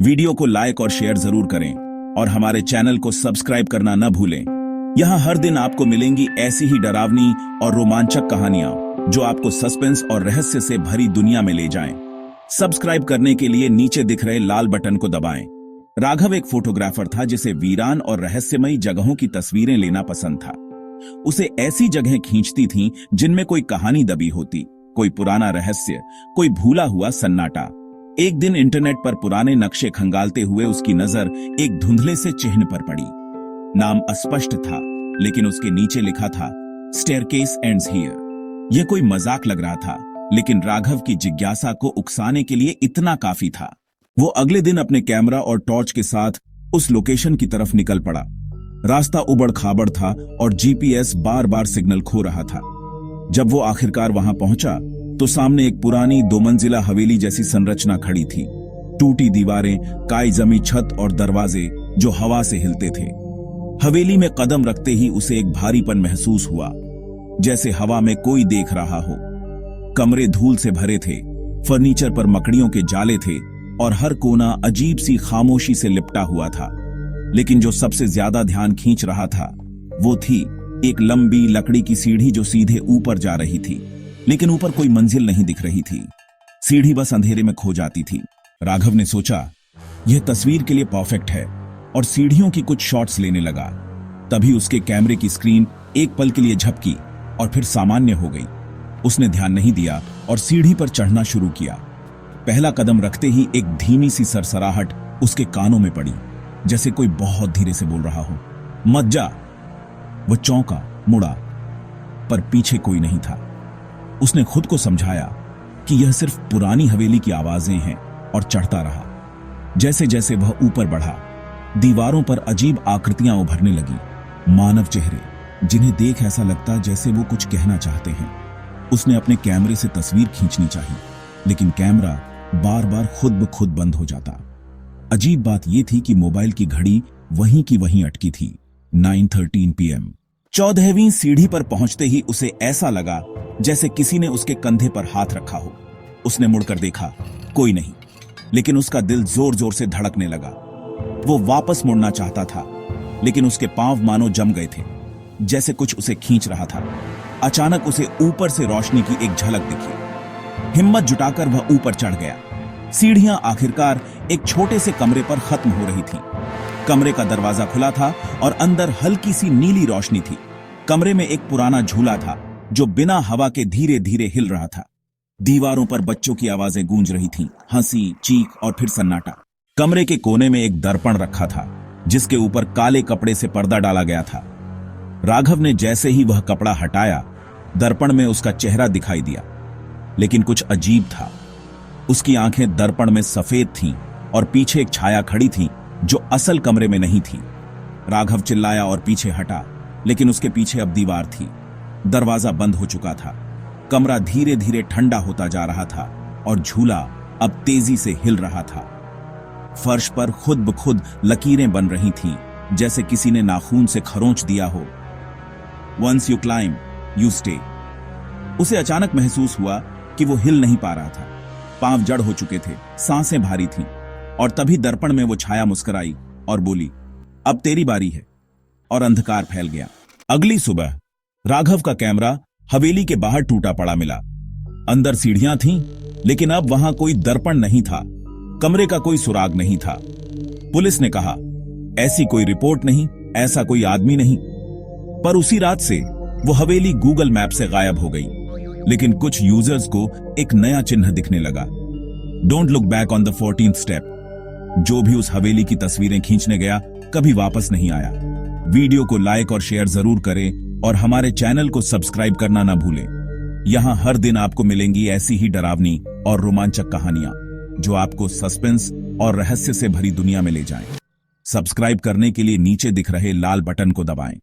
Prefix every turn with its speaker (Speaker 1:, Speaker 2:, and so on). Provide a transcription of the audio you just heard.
Speaker 1: Video को like और share जरूर करें और हमारे चैनल को सब्सक्राइब करना न भूलें। यहाँ हर दिन आपको मिलेंगी ऐसी ही डरावनी और रोमांचक कहानियां जो आपको सस्पेंस और रहस्य से भरी दुनिया में ले जाएं। सब्सक्राइब करने के लिए नीचे दिख रहे लाल बटन को दबाएं। राघव एक फोटोग्राफर था जिसे वीरान और रहस्यमयी जगहों की तस्वीरें लेना पसंद था। उसे ऐसी जगहें खींचती थीं जिनमें कोई कहानी दबी होती, कोई पुराना रहस्य, कोई भूला हुआ सन्नाटा। एक दिन इंटरनेट पर पुराने नक्शे खंगालते हुए उसकी नजर एक धुंधले से चिन्ह पर पड़ी। नाम अस्पष्ट था, लेकिन उसके नीचे लिखा था स्टेयरकेस एंड्स हियर। यह कोई मजाक लग रहा था, लेकिन राघव की जिज्ञासा को उकसाने के लिए इतना काफी था। वो अगले दिन अपने कैमरा और टॉर्च के साथ उस लोकेशन की तरफ निकल पड़ा। रास्ता उबड़ खाबड़ था और जीपीएस बार बार सिग्नल खो रहा था। जब वो आखिरकार वहां पहुंचा तो सामने एक पुरानी 2 मंजिला हवेली जैसी संरचना खड़ी थी। टूटी दीवारें, काई जमी छत और दरवाजे जो हवा से हिलते थे। हवेली में कदम रखते ही उसे एक भारीपन महसूस हुआ, जैसे हवा में कोई देख रहा हो। कमरे धूल से भरे थे, फर्नीचर पर मकड़ियों के जाले थे और हर कोना अजीब सी खामोशी से लिपटा हुआ था। लेकिन जो सबसे ज्यादा ध्यान खींच रहा था वो थी एक लंबी लकड़ी की सीढ़ी जो सीधे ऊपर जा रही थी, लेकिन ऊपर कोई मंजिल नहीं दिख रही थी। सीढ़ी बस अंधेरे में खो जाती थी। राघव ने सोचा यह तस्वीर के लिए परफेक्ट है और सीढ़ियों की कुछ शॉट्स लेने लगा। तभी उसके कैमरे की स्क्रीन एक पल के लिए झपकी और फिर सामान्य हो गई। उसने ध्यान नहीं दिया और सीढ़ी पर चढ़ना शुरू किया। पहला कदम रखते ही एक धीमी सी सरसराहट उसके कानों में पड़ी, जैसे कोई बहुत धीरे से बोल रहा हो, मत जा। वो चौंका, मुड़ा, पर पीछे कोई नहीं था। उसने खुद को समझाया कि यह सिर्फ पुरानी हवेली की आवाजें हैं और चढ़ता रहा। जैसे जैसे वह ऊपर बढ़ा, दीवारों पर अजीब आकृतियां उभरने लगी, मानव चेहरे जिन्हें देख ऐसा लगता जैसे वो कुछ कहना चाहते हैं। उसने अपने कैमरे से तस्वीर खींचनी चाहिए, लेकिन कैमरा बार बार खुद ब खुद बंद हो जाता। अजीब बात यह थी कि मोबाइल की घड़ी वहीं की वहीं अटकी थी। 9:13 PM। 14वीं सीढ़ी पर पहुंचते ही उसे ऐसा लगा जैसे किसी ने उसके कंधे पर हाथ रखा हो। उसने मुड़कर देखा, कोई नहीं, लेकिन उसका दिल जोर जोर से धड़कने लगा। वो वापस मुड़ना चाहता था, लेकिन उसके पांव मानो जम गए थे, जैसे कुछ उसे खींच रहा था। अचानक उसे ऊपर से रोशनी की एक झलक दिखी। हिम्मत जुटाकर वह ऊपर चढ़ गया। सीढ़ियां आखिरकार एक छोटे से कमरे पर खत्म हो रही थीं। कमरे का दरवाजा खुला था और अंदर हल्की सी नीली रोशनी थी। कमरे में एक पुराना झूला था जो बिना हवा के धीरे धीरे हिल रहा था। दीवारों पर बच्चों की आवाजें गूंज रही थीं, हंसी, चीख और फिर सन्नाटा। कमरे के कोने में एक दर्पण रखा था जिसके ऊपर काले कपड़े से पर्दा डाला गया था। राघव ने जैसे ही वह कपड़ा हटाया, दर्पण में उसका चेहरा दिखाई दिया, लेकिन कुछ अजीब था। उसकी आंखें दर्पण में सफेद थीं और पीछे एक छाया खड़ी थी जो असल कमरे में नहीं थी। राघव चिल्लाया और पीछे हटा, लेकिन उसके पीछे अब दीवार थी। दरवाजा बंद हो चुका था। कमरा धीरे धीरे ठंडा होता जा रहा था और झूला अब तेजी से हिल रहा था। फर्श पर खुद ब खुद लकीरें बन रही थीं, जैसे किसी ने नाखून से खरोंच दिया हो। Once you climb you stay. उसे अचानक महसूस हुआ कि वो हिल नहीं पा रहा था। पांव जड़ हो चुके थे, सांसें भारी थीं, और तभी दर्पण में वो छाया मुस्कुराई और बोली, अब तेरी बारी है। और अंधकार फैल गया। अगली सुबह राघव का कैमरा हवेली के बाहर टूटा पड़ा मिला। अंदर सीढ़ियां थीं, लेकिन अब वहां कोई दर्पण नहीं था। कमरे का कोई सुराग नहीं था। पुलिस ने कहा, ऐसी कोई रिपोर्ट नहीं, ऐसा कोई आदमी नहीं। पर उसी रात से वो हवेली गूगल मैप से गायब हो गई। लेकिन कुछ यूजर्स को एक नया चिन्ह दिखने लगा, don't look back on the 14th step. जो भी उस हवेली की तस्वीरें खींचने गया कभी वापस नहीं आया। वीडियो को लाइक और शेयर जरूर करें और हमारे चैनल को सब्सक्राइब करना ना भूलें। यहाँ हर दिन आपको मिलेंगी ऐसी ही डरावनी और रोमांचक कहानियां जो आपको सस्पेंस और रहस्य से भरी दुनिया में ले जाएं। सब्सक्राइब करने के लिए नीचे दिख रहे लाल बटन को दबाएं।